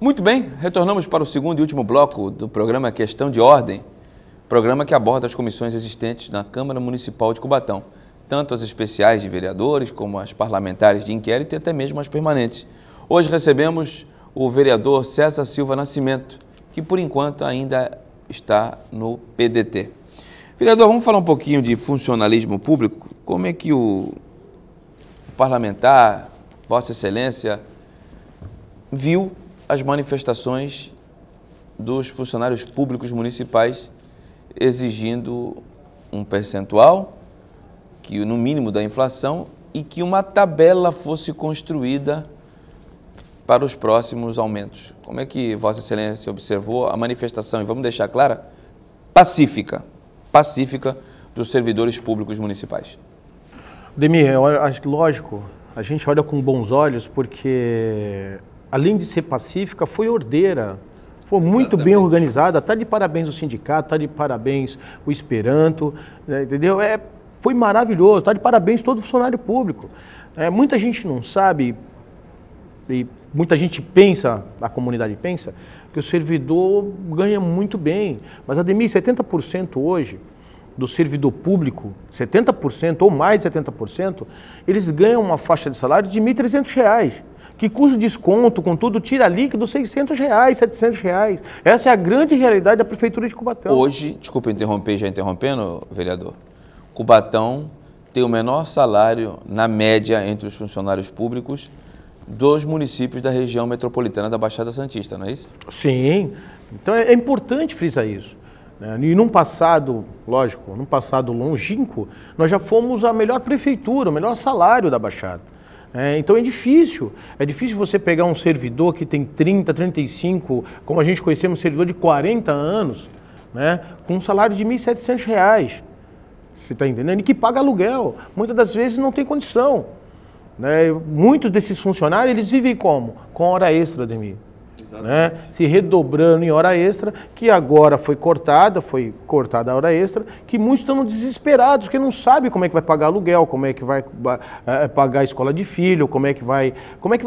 Muito bem, retornamos para o segundo e último bloco do programa Questão de Ordem, programa que aborda as comissões existentes na Câmara Municipal de Cubatão, tanto as especiais de vereadores, como as parlamentares de inquérito e até mesmo as permanentes. Hoje recebemos o vereador César Silva Nascimento, que por enquanto ainda está no PDT. Vereador, vamos falar um pouquinho de funcionalismo público. Como é que o parlamentar, Vossa Excelência, viu as manifestações dos funcionários públicos municipais exigindo um percentual, que no mínimo da inflação, e que uma tabela fosse construída para os próximos aumentos? Como é que Vossa Excelência observou a manifestação, e vamos deixar clara, pacífica dos servidores públicos municipais? Demir, acho que lógico, a gente olha com bons olhos porque, além de ser pacífica, foi ordeira, foi muito bem organizada. Está de parabéns o sindicato, está de parabéns o Esperanto, né, entendeu? Foi maravilhoso, está de parabéns todo funcionário público. Muita gente não sabe, e muita gente pensa, a comunidade pensa, que o servidor ganha muito bem. Mas, Ademir, 70% hoje do servidor público, 70% ou mais de 70%, eles ganham uma faixa de salário de R$ 1.300, que custa desconto, com tudo, tira líquido R$ 600, R$ 700. Essa é a grande realidade da Prefeitura de Cubatão. Hoje, desculpa interromper, já interrompendo, vereador, Cubatão tem o menor salário, na média, entre os funcionários públicos dos municípios da região metropolitana da Baixada Santista, não é isso? Sim, então é importante frisar isso. E num passado, lógico, num passado longínquo, nós já fomos a melhor prefeitura, o melhor salário da Baixada. Então é difícil você pegar um servidor que tem 30, 35, como a gente conhecemos, um servidor de 40 anos, né, com um salário de R$ 1.700, você está entendendo? E que paga aluguel, muitas das vezes não tem condição. Muitos desses funcionários, eles vivem como? Com hora extra, Ademir. Se redobrando em hora extra, que agora foi cortada a hora extra, que muitos estão desesperados, porque não sabem como é que vai pagar aluguel, como é que vai pagar a escola de filho, como é que vai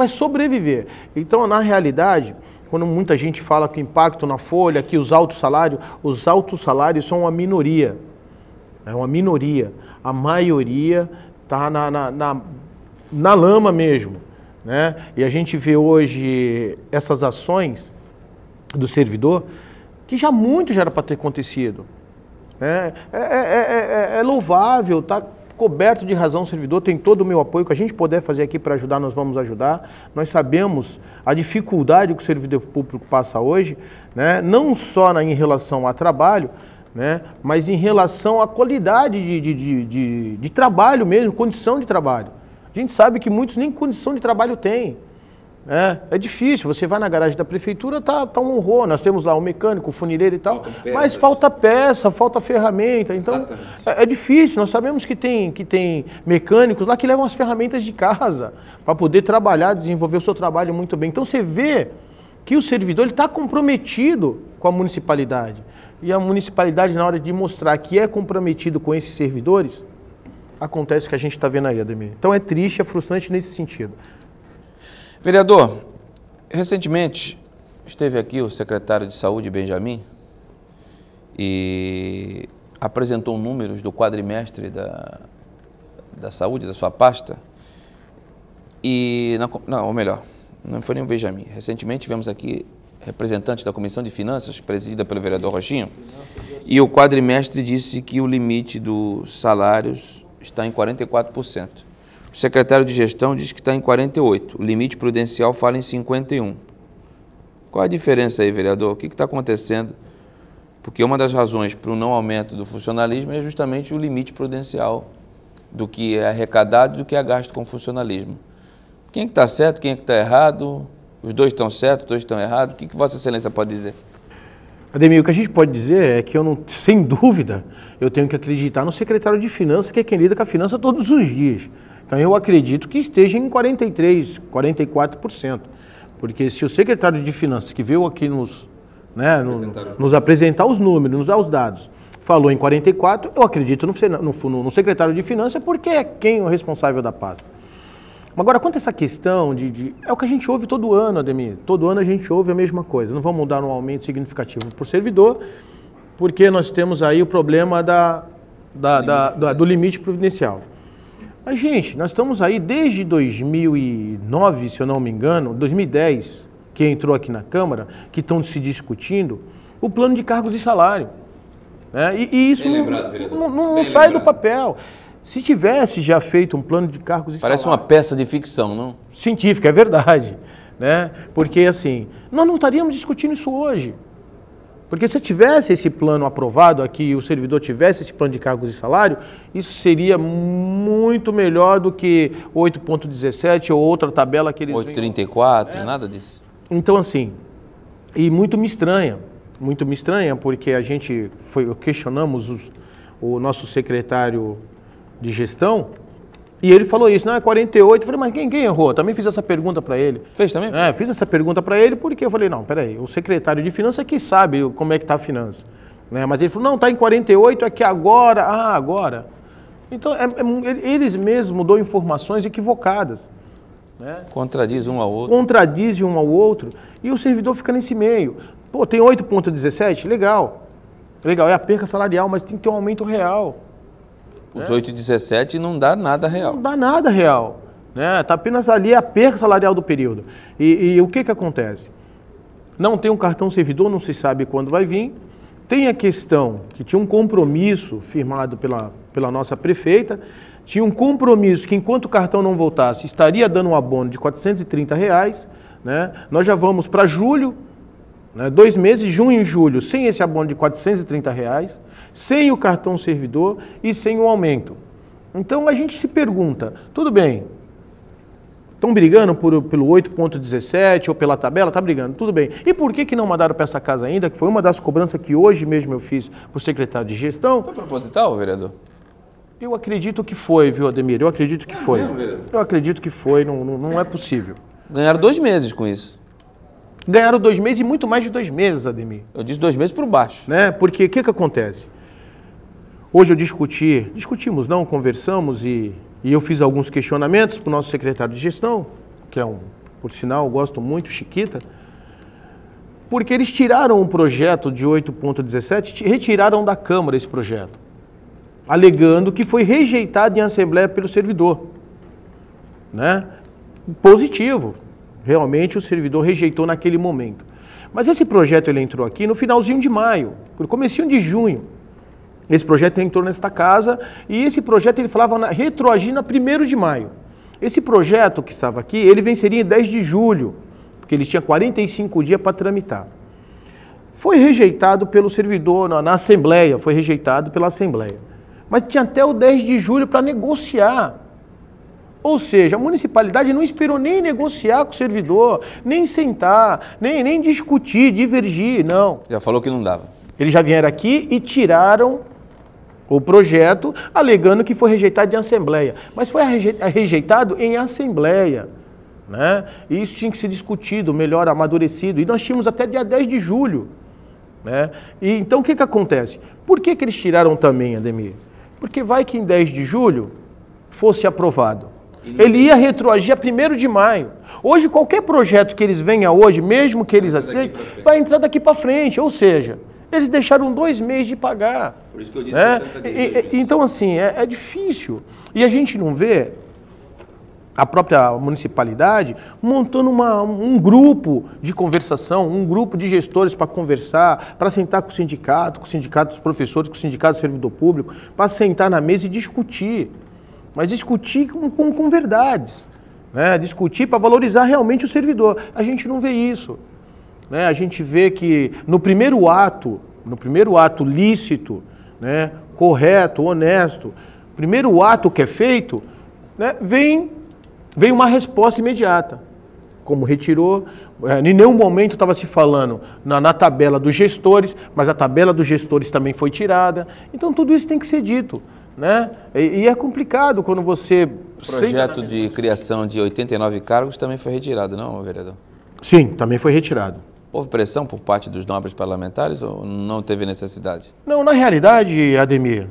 sobreviver. Então, na realidade, quando muita gente fala que o impacto na folha, que os altos salários são uma minoria. É uma minoria. A maioria está na lama mesmo. E a gente vê hoje essas ações do servidor que já era para ter acontecido. É louvável, está coberto de razão o servidor, tem todo o meu apoio. O que a gente puder fazer aqui para ajudar, nós vamos ajudar. Nós sabemos a dificuldade que o servidor público passa hoje, não só em relação a trabalho, mas em relação à qualidade de trabalho mesmo, condição de trabalho. A gente sabe que muitos nem condição de trabalho têm. É difícil, você vai na garagem da prefeitura, tá um horror. Nós temos lá o mecânico, o funileiro e tal, mas falta peça, falta ferramenta. Então é difícil. Nós sabemos que tem mecânicos lá que levam as ferramentas de casa para poder trabalhar, desenvolver o seu trabalho muito bem. Então você vê que o servidor está comprometido com a municipalidade. E a municipalidade, na hora de mostrar que é comprometido com esses servidores, acontece o que a gente está vendo aí, Ademir. Então é triste, é frustrante nesse sentido. Vereador, recentemente esteve aqui o secretário de Saúde, Benjamin, e apresentou números do quadrimestre da saúde, da sua pasta, e, ou melhor, não foi nem o Benjamin. Recentemente tivemos aqui representantes da Comissão de Finanças, presidida pelo vereador Rochinho, e o quadrimestre disse que o limite dos salários está em 44%. O secretário de Gestão diz que está em 48%. O limite prudencial fala em 51%. Qual a diferença aí, vereador? O que está acontecendo? Porque uma das razões para o não aumento do funcionalismo é justamente o limite prudencial do que é arrecadado e do que é gasto com funcionalismo. Quem é que está certo, quem é que está errado? Os dois estão certos, os dois estão errados? O que Vossa Excelência pode dizer? Ademir, o que a gente pode dizer é que sem dúvida, eu tenho que acreditar no secretário de Finanças, que é quem lida com a finança todos os dias. Então eu acredito que esteja em 43%, 44%. Porque se o secretário de Finanças, que veio aqui nos apresentar os números, nos dar os dados, falou em 44%, eu acredito no secretário de Finanças, porque é quem é o responsável da pasta. Agora, quanto a essa questão é o que a gente ouve todo ano, Ademir. Todo ano a gente ouve a mesma coisa. Não vamos dar um aumento significativo por servidor, porque nós temos aí o problema do limite providencial. Mas, gente, nós estamos aí desde 2009, se eu não me engano, 2010, que entrou aqui na Câmara, que estão se discutindo o plano de cargos e salário. Né? E isso não sai do papel. Se tivesse já feito um plano de cargos e Parece salário... uma peça de ficção, não? Científica, é verdade. Né? Porque, assim, nós não estaríamos discutindo isso hoje. Porque se tivesse esse plano aprovado aqui e o servidor tivesse esse plano de cargos e salário, isso seria muito melhor do que 8.17 ou outra tabela que eles... 8.34, nada disso. Então, assim, e muito me estranha, porque a gente questionamos o nosso secretário de gestão, e ele falou isso, não, é 48, eu falei, mas quem errou? Também fiz essa pergunta para ele. Fez também? Fiz essa pergunta para ele porque eu falei, não, peraí, o secretário de finanças é que sabe como é que está a finança. Né? Mas ele falou, não, está em 48, é que agora, agora. Então, eles mesmos dão informações equivocadas. Né? Contradiz um ao outro. Contradiz um ao outro, e o servidor fica nesse meio. Pô, tem 8.17? Legal, é a perca salarial, mas tem que ter um aumento real. Os 8,17 não dá nada real. Não dá nada real. Né? Tá apenas ali a perca salarial do período. E o que acontece? Não tem um cartão servidor, não se sabe quando vai vir. Tem a questão que tinha um compromisso firmado pela nossa prefeita, tinha um compromisso que enquanto o cartão não voltasse, estaria dando um abono de R$430. Né? Nós já vamos para julho, né? 2 meses, junho e julho, sem esse abono de R$430, sem o cartão servidor e sem o aumento. Então a gente se pergunta, tudo bem, estão brigando pelo 8.17 ou pela tabela? Está brigando, tudo bem. E por que não mandaram para essa casa ainda, que foi uma das cobranças que hoje mesmo eu fiz para o secretário de gestão? Foi proposital, vereador? Eu acredito que foi, viu, Ademir? Eu acredito que foi. Eu acredito que foi, não é possível. Ganharam 2 meses com isso. Ganharam 2 meses e muito mais de 2 meses, Ademir. Eu disse 2 meses por baixo. Né? Porque o que acontece? Hoje eu discutimos, conversamos e eu fiz alguns questionamentos para o nosso secretário de gestão, que é por sinal, eu gosto muito, Chiquita, porque eles tiraram um projeto de 8.17, retiraram da Câmara esse projeto, alegando que foi rejeitado em assembleia pelo servidor. Né? Positivo, realmente o servidor rejeitou naquele momento. Mas esse projeto ele entrou aqui no finalzinho de maio, no comecinho de junho. Esse projeto entrou nesta casa e esse projeto ele falava retroagir na 1º de maio. Esse projeto que estava aqui, ele venceria em 10 de julho, porque ele tinha 45 dias para tramitar. Foi rejeitado pelo servidor na Assembleia, foi rejeitado pela Assembleia. Mas tinha até o 10 de julho para negociar. Ou seja, a municipalidade não esperou nem negociar com o servidor, nem sentar, nem discutir, divergir, não. Já falou que não dava. Eles já vieram aqui e tiraram o projeto, alegando que foi rejeitado em assembleia. Mas foi rejeitado em assembleia. Né? E isso tinha que ser discutido, melhor amadurecido. E nós tínhamos até dia 10 de julho. Né? E então o que acontece? Por que eles tiraram também, Ademir? Porque vai que em 10 de julho fosse aprovado. Ele ia retroagir a 1º de maio. Hoje, qualquer projeto que eles venham hoje, mesmo que eles aceitem, vai entrar daqui para frente. Ou seja, eles deixaram 2 meses de pagar. Por isso que eu disse 60 dias. Então, assim, é difícil. E a gente não vê a própria municipalidade montando um grupo de conversação, um grupo de gestores para conversar, para sentar com o sindicato dos professores, com o sindicato do servidor público, para sentar na mesa e discutir. Mas discutir com verdades. Né? Discutir para valorizar realmente o servidor. A gente não vê isso. Né? A gente vê que no primeiro ato lícito, né, correto, honesto, primeiro ato que é feito, né, vem uma resposta imediata. Como retirou, em nenhum momento estava se falando na tabela dos gestores, mas a tabela dos gestores também foi tirada. Então tudo isso tem que ser dito. Né? E é complicado quando você... O projeto de criação de 89 cargos também foi retirado, não, vereador? Sim, também foi retirado. Houve pressão por parte dos nobres parlamentares ou não teve necessidade? Não, na realidade, Ademir,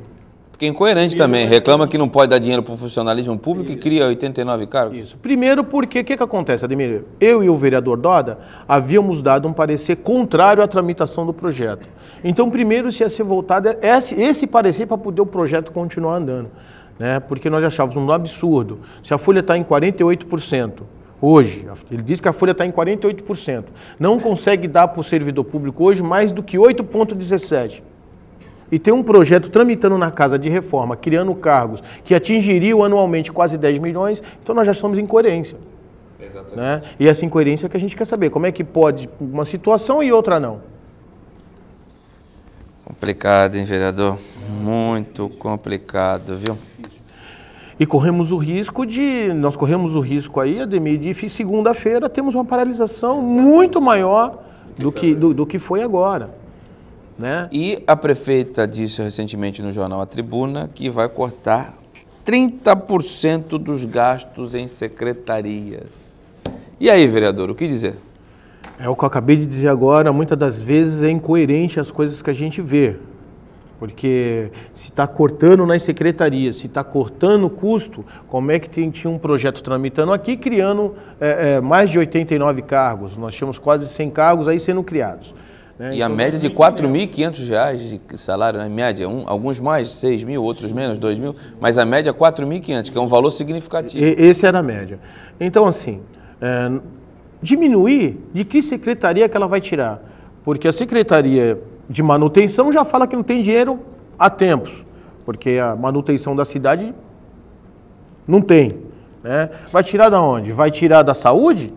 Porque é incoerente também, reclama que não pode dar dinheiro para o funcionalismo público e cria 89 cargos. Isso. Primeiro porque, o que acontece, Ademir? Eu e o vereador Doda havíamos dado um parecer contrário à tramitação do projeto. Então, primeiro, se ia ser voltado esse parecer para poder o projeto continuar andando. Né? Porque nós achávamos um absurdo. Se a folha está em 48%, hoje, ele diz que a folha está em 48%, não consegue dar para o servidor público hoje mais do que 8,17%. E tem um projeto tramitando na Casa de Reforma, criando cargos que atingiriam anualmente quase 10 milhões, então nós já estamos em incoerência. Exatamente. Né? E essa incoerência que a gente quer saber, como é que pode uma situação e outra não? Complicado, hein, vereador? Muito complicado, viu? E nós corremos o risco aí, Ademir, de segunda-feira temos uma paralisação muito maior do que foi agora. Né? E a prefeita disse recentemente no jornal A Tribuna que vai cortar 30% dos gastos em secretarias. E aí, vereador, o que dizer? É o que eu acabei de dizer agora, muitas das vezes é incoerente as coisas que a gente vê. Porque se está cortando nas secretarias, se está cortando o custo, como é que tinha um projeto tramitando aqui, criando mais de 89 cargos? Nós tínhamos quase 100 cargos aí sendo criados. E a média de R$ 4.500 de salário, na média, alguns mais, 6 mil, outros menos, 2 mil, mas a média é 4.500, que é um valor significativo. Esse era a média. Então, assim, diminuir, de que secretaria que ela vai tirar? Porque a Secretaria de Manutenção já fala que não tem dinheiro há tempos, porque a manutenção da cidade não tem. Né? Vai tirar da onde? Vai tirar da saúde?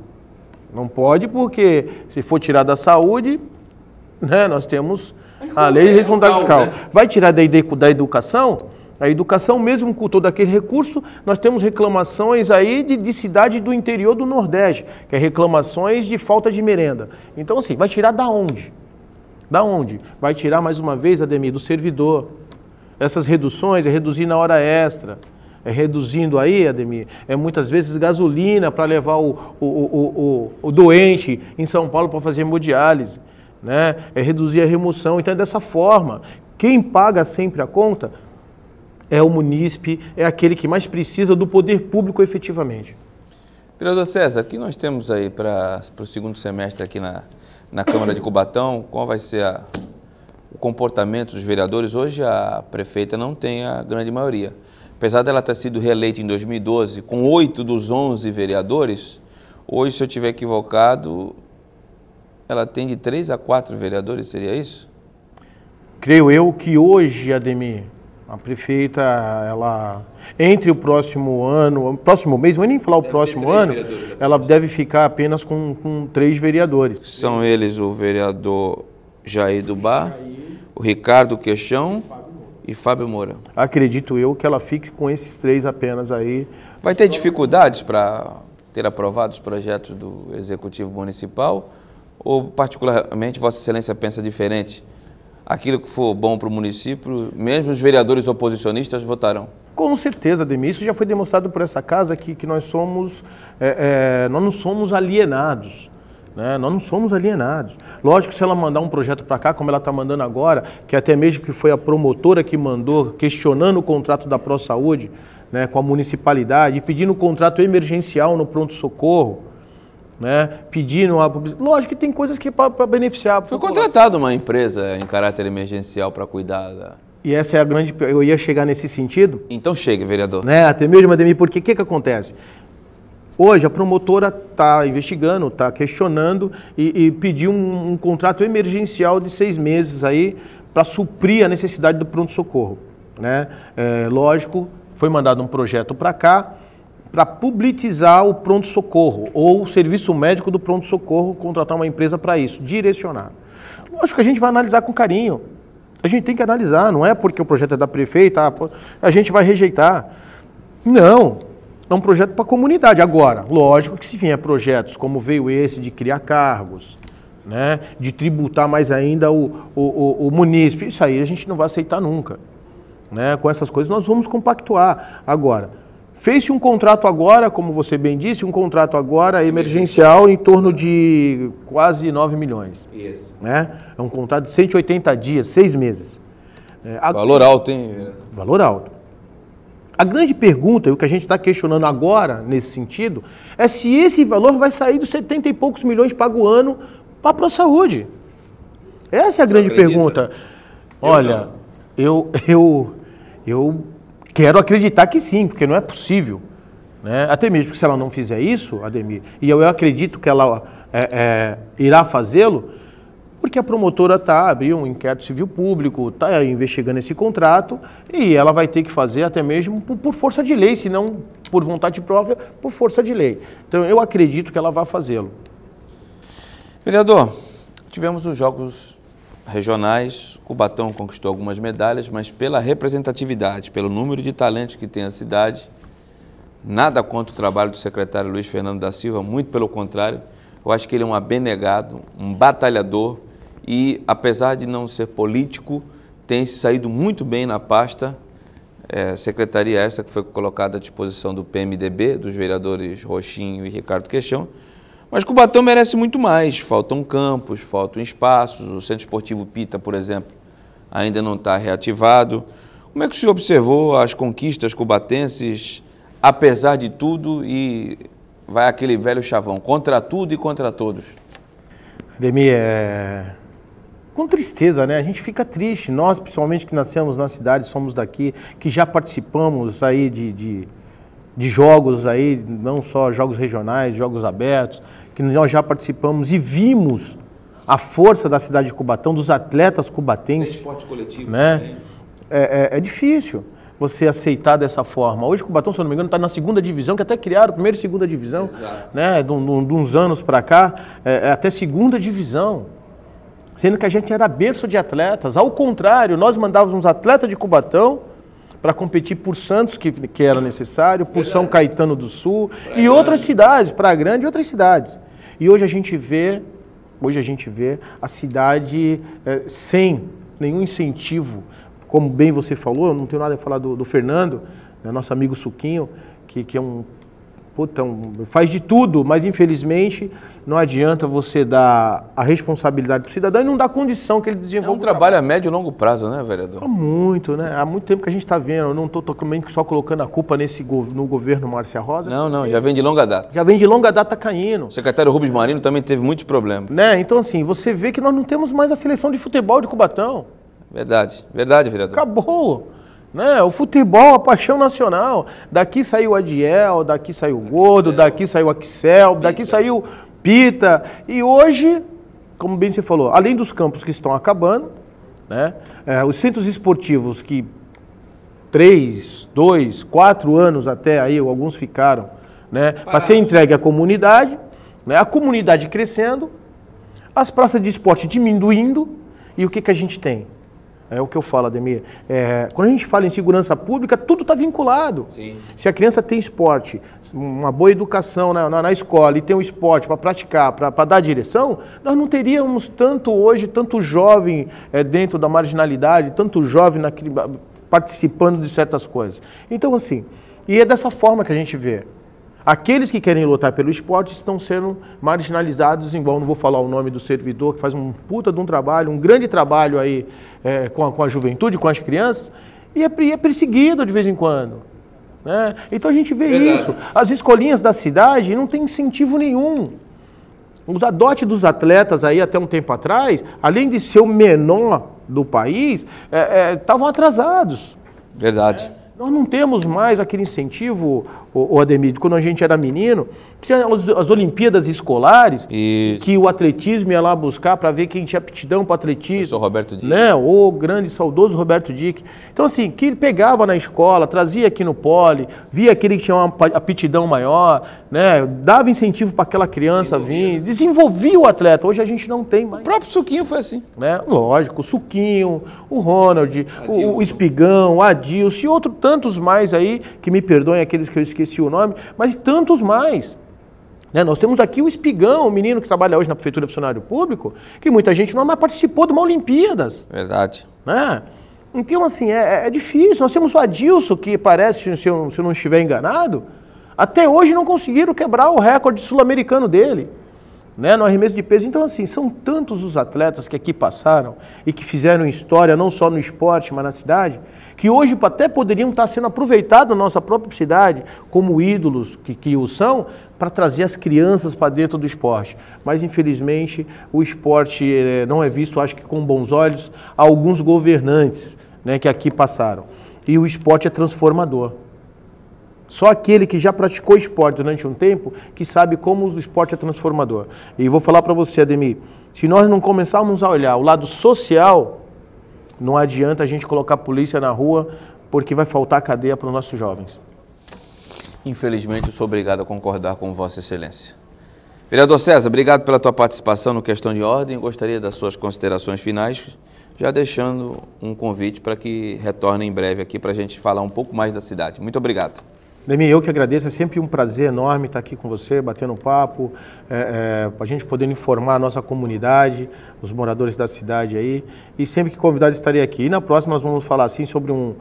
Não pode, porque se for tirar da saúde... Né? Nós temos a lei de responsabilidade fiscal. Né? Vai tirar da educação? A educação, mesmo com todo aquele recurso, nós temos reclamações aí de cidade do interior do Nordeste, que é reclamações de falta de merenda. Então, assim, vai tirar da onde? Da onde? Vai tirar, mais uma vez, Ademir, do servidor. Essas reduções é reduzir na hora extra. É reduzindo aí, Ademir, muitas vezes gasolina para levar o doente em São Paulo para fazer hemodiálise. Né? É reduzir a remoção. Então, é dessa forma. Quem paga sempre a conta é o munícipe, é aquele que mais precisa do poder público efetivamente. Vereador César, o que nós temos aí para o segundo semestre aqui na Câmara de Cubatão? Qual vai ser o comportamento dos vereadores? Hoje a prefeita não tem a grande maioria. Apesar dela ter sido reeleita em 2012 com 8 dos 11 vereadores, hoje, se eu estiver equivocado... Ela tem de 3 a 4 vereadores, seria isso? Creio eu que hoje, Ademir, a prefeita, ela, entre o próximo mês, não vou nem falar o próximo ano, ela deve ficar apenas com 3 vereadores. São eles o vereador Jair do Bar, o Ricardo Queixão e Fábio Moura. Acredito eu que ela fique com esses 3 apenas aí. Vai ter dificuldades para ter aprovado os projetos do Executivo Municipal? Ou, particularmente, Vossa Excelência pensa diferente? Aquilo que for bom para o município, mesmo os vereadores oposicionistas votarão? Com certeza, Ademir. Isso já foi demonstrado por essa casa aqui, que nós não somos alienados. Né? Nós não somos alienados. Lógico que se ela mandar um projeto para cá, como ela está mandando agora, que até mesmo que foi a promotora que mandou, questionando o contrato da ProSaúde, né, com a municipalidade, pedindo um contrato emergencial no pronto-socorro, né, pedindo uma publicidade. Lógico que tem coisas que é para beneficiar. Foi contratada uma empresa em caráter emergencial para cuidar da... E essa é a grande... Eu ia chegar nesse sentido. Então chega, vereador. Né, até mesmo, Ademir, porque o que acontece? Hoje a promotora está investigando, está questionando e pediu um contrato emergencial de 6 meses aí para suprir a necessidade do pronto-socorro. Né? Lógico, foi mandado um projeto para cá, para publicizar o pronto-socorro, ou o serviço médico do pronto-socorro, contratar uma empresa para isso, direcionado. Lógico que a gente vai analisar com carinho. A gente tem que analisar, não é porque o projeto é da prefeita, a gente vai rejeitar. Não, é um projeto para a comunidade. Agora, lógico que se vier projetos como veio esse de criar cargos, né, de tributar mais ainda o munícipe, isso aí a gente não vai aceitar nunca. Né? Com essas coisas nós vamos compactuar. Agora, fez-se um contrato agora, como você bem disse, um contrato agora emergencial em torno de quase 9 milhões. Isso. Né? É um contrato de 180 dias, 6 meses. Valor alto, hein? Valor alto. A grande pergunta, e o que a gente está questionando agora, nesse sentido, é se esse valor vai sair dos 70 e poucos milhões pago ano para a ProSaúde. Essa é a grande pergunta. Olha, eu quero acreditar que sim, porque não é possível. Né? Até mesmo se ela não fizer isso, Ademir, e eu acredito que ela irá fazê-lo, porque a promotora abriu um inquérito civil público, está investigando esse contrato e ela vai ter que fazer até mesmo por força de lei, se não por vontade própria, por força de lei. Então eu acredito que ela vai fazê-lo. Vereador, tivemos os jogos regionais, Cubatão conquistou algumas medalhas, mas pela representatividade, pelo número de talentos que tem a cidade, nada contra o trabalho do secretário Luiz Fernando da Silva, muito pelo contrário, eu acho que ele é um abnegado, um batalhador e, apesar de não ser político, tem se saído muito bem na pasta, secretaria essa que foi colocada à disposição do PMDB, dos vereadores Rochinho e Ricardo Queixão, mas Cubatão merece muito mais, faltam campos, faltam espaços, o Centro Esportivo Pita, por exemplo, ainda não está reativado. Como é que o senhor observou as conquistas cubatenses, apesar de tudo, e vai aquele velho chavão, contra tudo e contra todos? Ademir, com tristeza, né? A gente fica triste. Nós, principalmente que nascemos na cidade, somos daqui, que já participamos aí de jogos aí, não só jogos regionais, jogos abertos, que nós já participamos e vimos a força da cidade de Cubatão, dos atletas cubatenses. Esporte coletivo, né? É difícil você aceitar dessa forma. Hoje o Cubatão, se eu não me engano, está na segunda divisão, que até criaram a primeira e segunda divisão, né? De uns anos para cá, até segunda divisão. Sendo que a gente era berço de atletas. Ao contrário, nós mandávamos atletas de Cubatão para competir por Santos, que era necessário, por São Caetano do Sul e outras cidades, Praia Grande e outras cidades. E hoje a gente vê a cidade sem nenhum incentivo. Como bem você falou, eu não tenho nada a falar do Fernando, né, nosso amigo Suquinho, que é faz de tudo, mas infelizmente não adianta você dar a responsabilidade para o cidadão e não dar condição que ele desenvolva. É um trabalho a médio e longo prazo, né, vereador? Há muito, né? Há muito tempo que a gente está vendo, eu não estou só colocando a culpa no governo Márcia Rosa. Não, já vem de longa data. Já vem de longa data caindo. O secretário Rubens Marino também teve muitos problemas. Né? Então assim, você vê que nós não temos mais a seleção de futebol de Cubatão. Verdade, vereador. Acabou. Né? O futebol, a paixão nacional. Daqui saiu o Adiel, daqui saiu o Gordo, daqui saiu o Axel, daqui saiu Pita. E hoje, como bem você falou, além dos campos que estão acabando, né? Os centros esportivos que 3, 2, 4 anos até aí, alguns ficaram, né? Para ser entregue à comunidade, né? A comunidade crescendo, as praças de esporte diminuindo, e o que a gente tem? É o que eu falo, Ademir. Quando a gente fala em segurança pública, tudo está vinculado. Sim. Se a criança tem esporte, uma boa educação na escola e tem um esporte para praticar, para dar direção, nós não teríamos tanto jovem dentro da marginalidade, tanto jovem participando de certas coisas. Então, assim, e é dessa forma que a gente vê. Aqueles que querem lutar pelo esporte estão sendo marginalizados, igual não vou falar o nome do servidor, que faz um puta de um trabalho, um grande trabalho aí com a juventude, com as crianças, e é perseguido de vez em quando. Né? Então a gente vê isso. As escolinhas da cidade não tem incentivo nenhum. Os adotes dos atletas aí até um tempo atrás, além de ser o menor do país, estavam atrasados. Verdade. Nós não temos mais aquele incentivo, o Ademir, quando a gente era menino, tinha as Olimpíadas Escolares, isso, que o atletismo ia lá buscar para ver quem tinha aptidão para atletismo. Professor Roberto Dick. Né? O grande, saudoso Roberto Dick. Então, assim, que ele pegava na escola, trazia aqui no pole, via aquele que tinha uma aptidão maior, né? Dava incentivo para aquela criança vir, desenvolvia o atleta. Hoje a gente não tem mais. O próprio Suquinho foi assim. Né? Lógico, o Suquinho, o Ronald, o Espigão, o Adilson e tantos mais aí, que me perdoem aqueles que eu esqueci o nome, mas tantos mais. Né? Nós temos aqui o Espigão, o menino que trabalha hoje na Prefeitura de Funcionário Público, que muita gente não mais participou de uma Olimpíadas. Verdade. Né? Então, assim, é difícil. Nós temos o Adilson, que parece, se eu não estiver enganado, até hoje não conseguiram quebrar o recorde sul-americano dele. né, no arremesso de peso. Então, assim, são tantos os atletas que aqui passaram e que fizeram história, não só no esporte, mas na cidade, que hoje até poderiam estar sendo aproveitados na nossa própria cidade como ídolos que o são, para trazer as crianças para dentro do esporte. Mas, infelizmente, o esporte não é visto, acho que com bons olhos, alguns governantes, né, que aqui passaram. E o esporte é transformador. Só aquele que já praticou esporte durante um tempo que sabe como o esporte é transformador. E vou falar para você, Ademir, se nós não começarmos a olhar o lado social, não adianta a gente colocar a polícia na rua, porque vai faltar cadeia para os nossos jovens. Infelizmente, eu sou obrigado a concordar com Vossa Excelência. Vereador César, obrigado pela tua participação no Questão de Ordem. Eu gostaria das suas considerações finais, já deixando um convite para que retorne em breve aqui para a gente falar um pouco mais da cidade. Muito obrigado. Ademir, eu que agradeço, é sempre um prazer enorme estar aqui com você, batendo um papo, a gente podendo informar a nossa comunidade, os moradores da cidade aí, e sempre que convidado estarei aqui. E na próxima nós vamos falar assim sobre um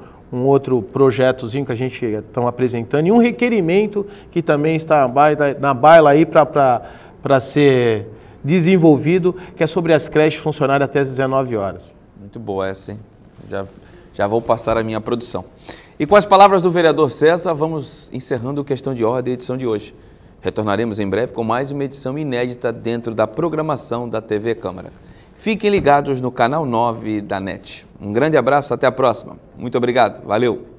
outro projetozinho que a gente está apresentando e um requerimento que também está na baila aí para ser desenvolvido, que é sobre as creches funcionarem até às 19 horas. Muito boa essa, hein? Já vou passar a minha produção. E com as palavras do vereador César, vamos encerrando o Questão de Ordem, a edição de hoje. Retornaremos em breve com mais uma edição inédita dentro da programação da TV Câmara. Fiquem ligados no canal 9 da NET. Um grande abraço, até a próxima. Muito obrigado, valeu!